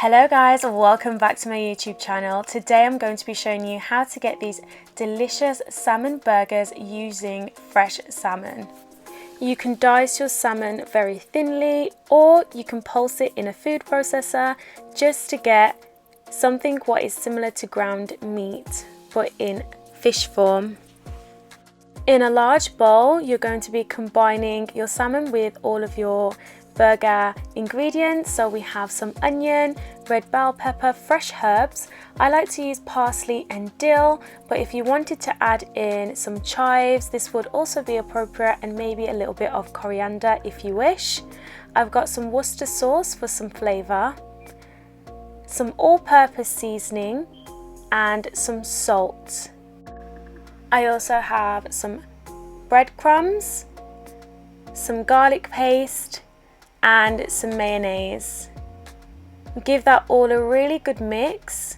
Hello guys, welcome back to my YouTube channel. Today I'm going to be showing you how to get these delicious salmon burgers using fresh salmon. You can dice your salmon very thinly, or you can pulse it in a food processor just to get something what is similar to ground meat but in fish form. In a large bowl, you're going to be combining your salmon with all of your burger ingredients. So we have some onion, red bell pepper, fresh herbs. I like to use parsley and dill, but if you wanted to add in some chives, this would also be appropriate, and maybe a little bit of coriander if you wish. I've got some Worcester sauce for some flavour, some all-purpose seasoning and some salt. I also have some breadcrumbs, some garlic paste and some mayonnaise. Give that all a really good mix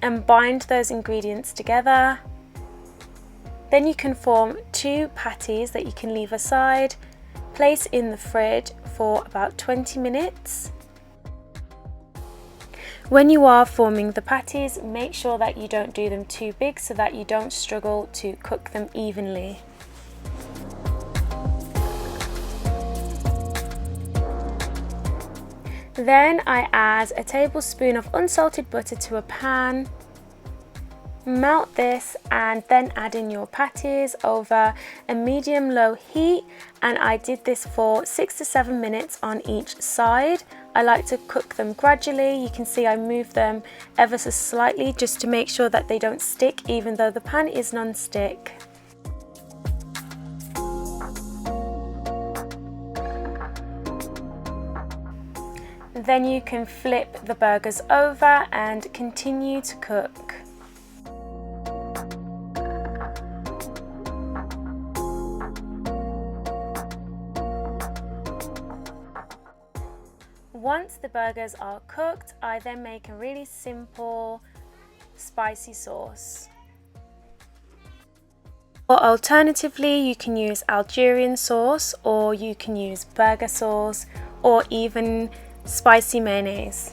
and bind those ingredients together. Then you can form two patties that you can leave aside, place in the fridge for about 20 minutes. When you are forming the patties, make sure that you don't do them too big so that you don't struggle to cook them evenly. Then I add a tablespoon of unsalted butter to a pan, melt this and then add in your patties over a medium-low heat, and I did this for 6 to 7 minutes on each side. I like to cook them gradually. You can see I move them ever so slightly just to make sure that they don't stick, even though the pan is non-stick. Then you can flip the burgers over and continue to cook. Once the burgers are cooked, I then make a really simple spicy sauce. Or alternatively, you can use Algerian sauce, or you can use burger sauce, or even spicy mayonnaise.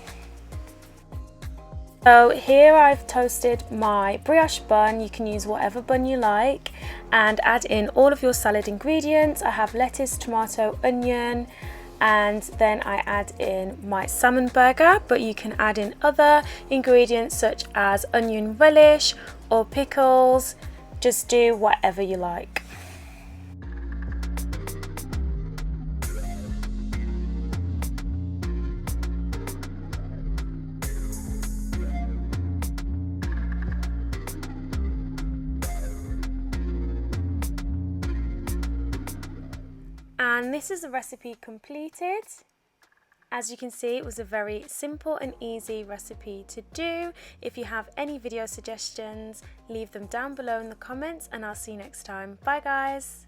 So here I've toasted my brioche bun. You can use whatever bun you like and add in all of your salad ingredients. I have lettuce, tomato, onion, and then I add in my salmon burger, but you can add in other ingredients such as onion relish or pickles. Just do whatever you like. And this is the recipe completed. As you can see, it was a very simple and easy recipe to do. If you have any video suggestions, leave them down below in the comments, and I'll see you next time. Bye guys.